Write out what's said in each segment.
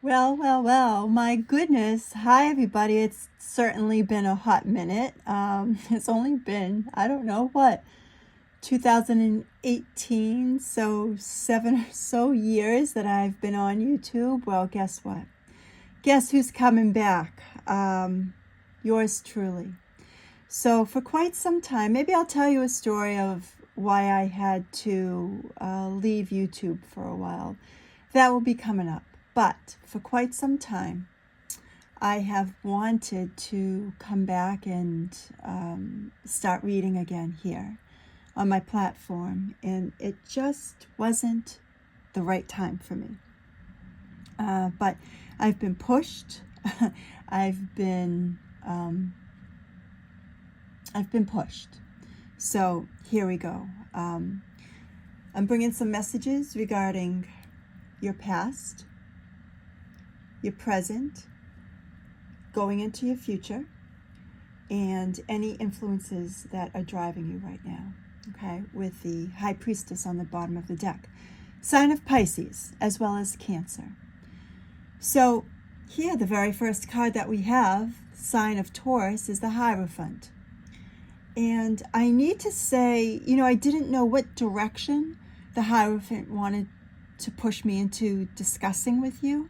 Well, my goodness. Hi, everybody. It's certainly been a hot minute. It's only been, I don't know what, 2018, so 7 or so years that I've been on YouTube. Well, guess what? Guess who's coming back? Yours truly. So, for quite some time, maybe I'll tell you a story of why I had to leave YouTube for a while. That will be coming up. But for quite some time, I have wanted to come back and start reading again here on my platform, and it just wasn't the right time for me. But I've been pushed. I've been pushed. So here we go. I'm bringing some messages regarding your past, your present, going into your future, and any influences that are driving you right now, okay, with the High Priestess on the bottom of the deck. Sign of Pisces, as well as Cancer. So here, the very first card that we have, sign of Taurus, is the Hierophant. And I need to say, I didn't know what direction the Hierophant wanted to push me into discussing with you,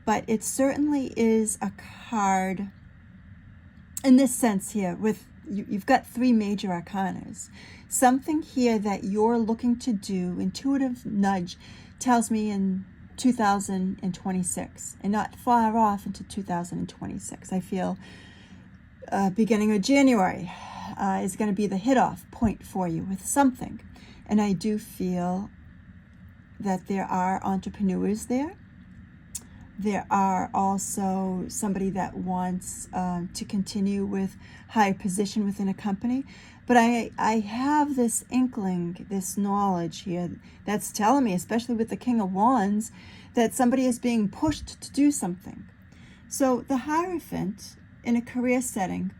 but it certainly is a card in this sense here. With you've got three major arcanas. Something here that you're looking to do, intuitive nudge tells me in 2026, and not far off into 2026. I feel beginning of January is going to be the hit-off point for you with something. And I do feel that there are entrepreneurs there. There are also somebody that wants to continue with higher position within a company. But I have this inkling, this knowledge here that's telling me, especially with the King of Wands, that somebody is being pushed to do something. So the Hierophant in a career setting,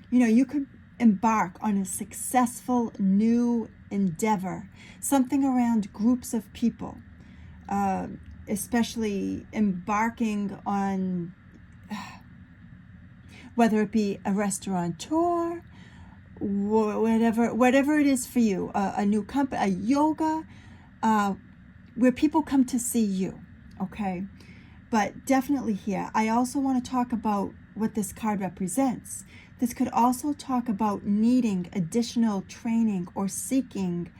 you could embark on a successful new endeavor, something around groups of people, especially embarking on whether it be a restaurateur, whatever it is for you, a new company, a yoga, where people come to see you, okay? But definitely here, I also want to talk about what this card represents. This could also talk about needing additional training or seeking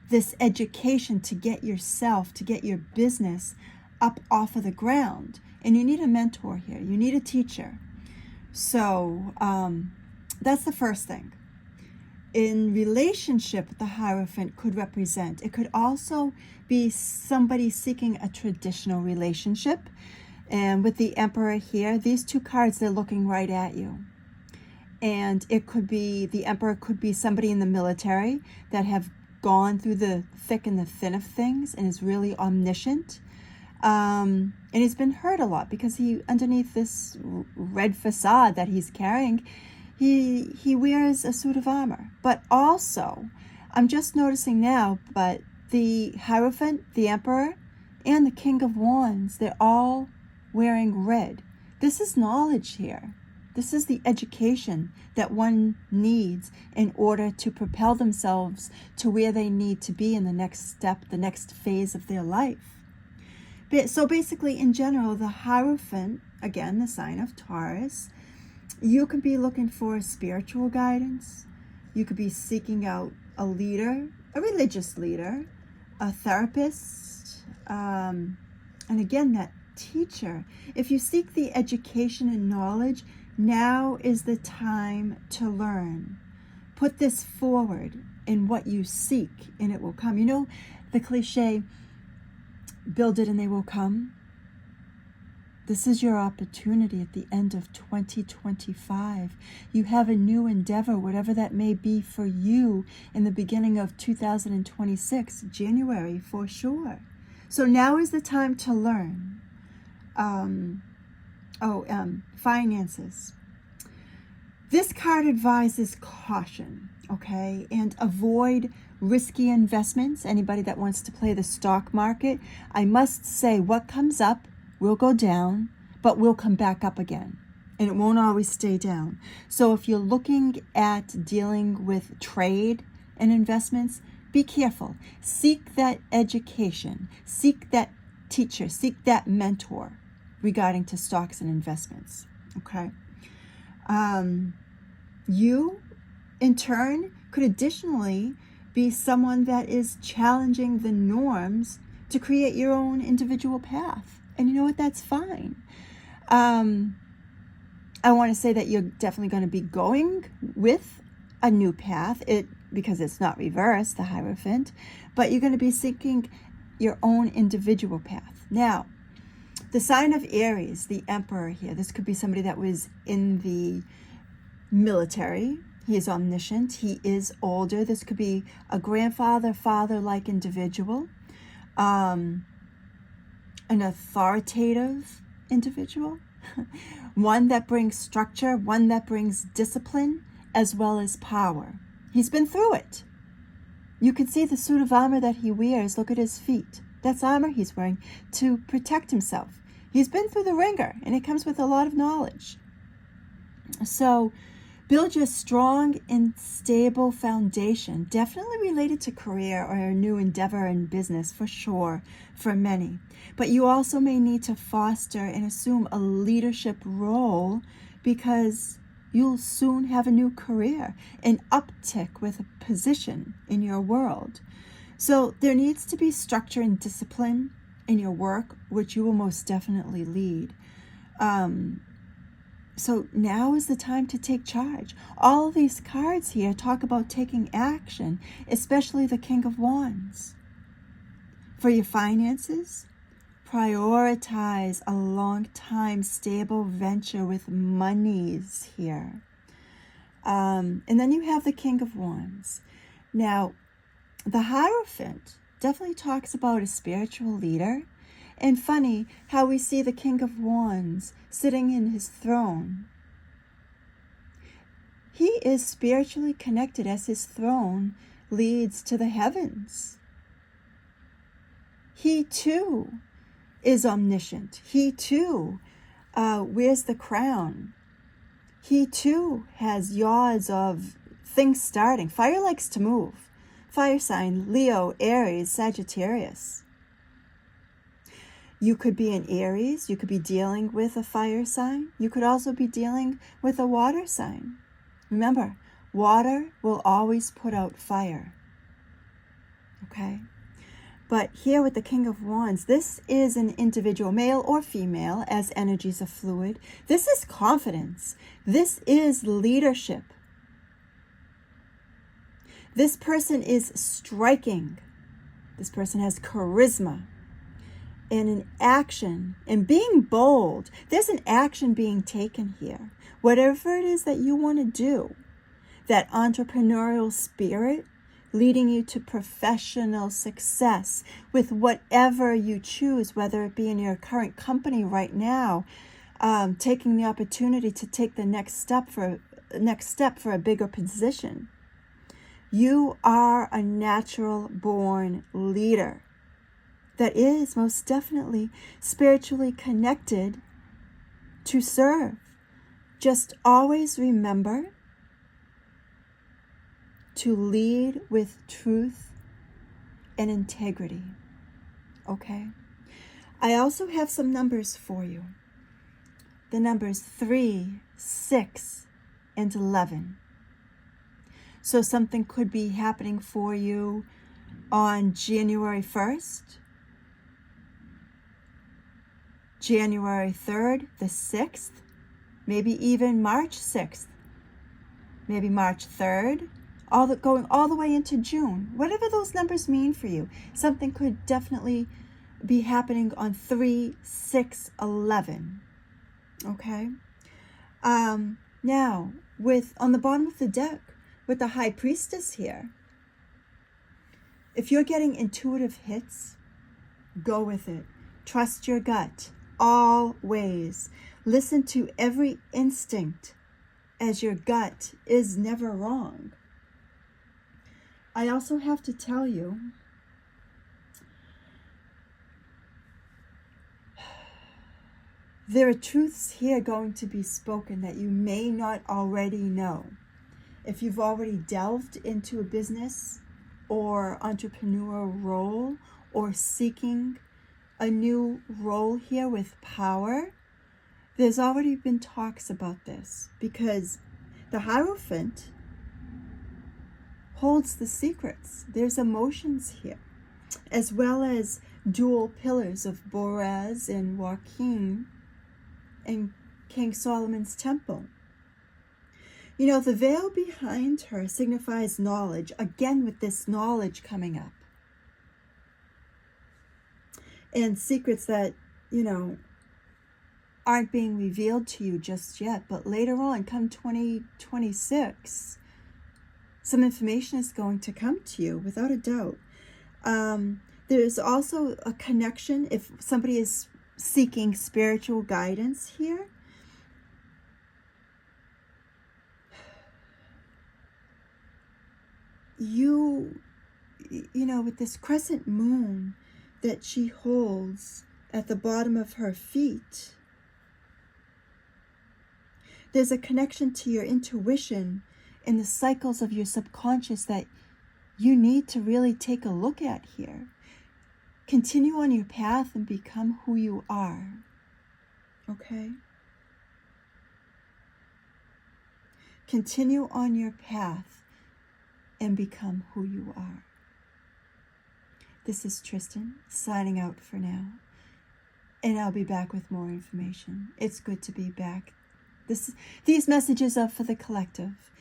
this education to get yourself, to get your business up off of the ground. And you need a mentor here. You need a teacher. So that's the first thing. In relationship, the Hierophant could represent. It could also be somebody seeking a traditional relationship. And with the Emperor here, these two cards, they're looking right at you. And it could be, the Emperor could be somebody in the military that have gone through the thick and the thin of things and is really omniscient. And he's been hurt a lot because he, underneath this red facade that he's carrying, he wears a suit of armor. But also, I'm just noticing now, but the Hierophant, the Emperor, and the King of Wands, they're all wearing red. This is knowledge here. This is the education that one needs in order to propel themselves to where they need to be in the next step, the next phase of their life. So basically, in general, the Hierophant, again, the sign of Taurus, you could be looking for spiritual guidance. You could be seeking out a leader, a religious leader, a therapist, and again, that teacher. If you seek the education and knowledge, now is the time to learn. Put this forward in what you seek, and it will come. The cliche, build it and they will come. This is your opportunity at the end of 2025. You have a new endeavor, whatever that may be for you, in the beginning of 2026, January for sure. So now is the time to learn. Finances. This card advises caution, okay, and avoid risky investments. Anybody that wants to play the stock market, I must say what comes up will go down, but will come back up again. And it won't always stay down. So if you're looking at dealing with trade and investments, be careful. Seek that education. Seek that teacher. Seek that mentor regarding to stocks and investments. Okay? You, in turn, could additionally be someone that is challenging the norms to create your own individual path. And you know what? That's fine. I want to say that you're definitely going to be going with a new path, because it's not reversed, the Hierophant, but you're going to be seeking your own individual path. Now, the sign of Aries, the Emperor here, this could be somebody that was in the military. He is omniscient. He is older. This could be a grandfather, father-like individual, an authoritative individual, one that brings structure, one that brings discipline, as well as power. He's been through it. You can see the suit of armor that he wears. Look at his feet. That's armor he's wearing to protect himself. He's been through the ringer, and it comes with a lot of knowledge. So build your strong and stable foundation, definitely related to career or a new endeavor in business, for sure, for many. But you also may need to foster and assume a leadership role, because you'll soon have a new career, an uptick with a position in your world. So there needs to be structure and discipline in your work, which you will most definitely lead. So now is the time to take charge. All of these cards here talk about taking action, especially the King of Wands. For your finances, prioritize a long-time stable venture with monies here. And then you have the King of Wands. Now, the Hierophant definitely talks about a spiritual leader. And funny how we see the King of Wands sitting in his throne. He is spiritually connected as his throne leads to the heavens. He too is omniscient. He too wears the crown. He too has yaws of things starting. Fire likes to move. Fire sign, Leo, Aries, Sagittarius. You could be an Aries. You could be dealing with a fire sign. You could also be dealing with a water sign. Remember, water will always put out fire. Okay? But here with the King of Wands, this is an individual, male or female, as energies are fluid. This is confidence. This is leadership. This person is striking. This person has charisma. And an action, and being bold. There's an action being taken here. Whatever it is that you want to do, that entrepreneurial spirit leading you to professional success with whatever you choose, whether it be in your current company right now, taking the opportunity to take the next step for a bigger position. You are a natural born leader that is most definitely spiritually connected to serve. Just always remember to lead with truth and integrity. Okay? I also have some numbers for you. The numbers 3, 6, and 11. So something could be happening for you on January 1st, January 3rd, the 6th, maybe even March 6th, maybe March 3rd, going all the way into June. Whatever those numbers mean for you, something could definitely be happening on 3, 6, 11. Okay? Now, on the bottom of the deck, with the High Priestess here, if you're getting intuitive hits, go with it. Trust your gut. Always. Listen to every instinct, as your gut is never wrong. I also have to tell you, There are truths here going to be spoken that you may not already know. If you've already delved into a business or entrepreneurial role or seeking a new role here with power, there's already been talks about this, because the Hierophant holds the secrets. There's emotions here, as well as dual pillars of Boaz and Joachim and King Solomon's temple. You know, the veil behind her signifies knowledge, again with this knowledge coming up. And secrets that, you know, aren't being revealed to you just yet, but later on, come 2026, some information is going to come to you without a doubt. There's also a connection if somebody is seeking spiritual guidance here. You know, with this crescent moon that she holds at the bottom of her feet, there's a connection to your intuition and the cycles of your subconscious that you need to really take a look at here. Continue on your path and become who you are. Okay? Continue on your path and become who you are. This is Tristan signing out for now. And I'll be back with more information. It's good to be back. These messages are for the collective.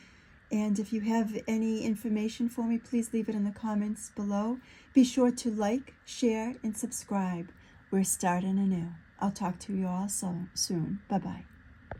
And if you have any information for me, please leave it in the comments below. Be sure to like, share, and subscribe. We're starting anew. I'll talk to you all soon. Bye-bye.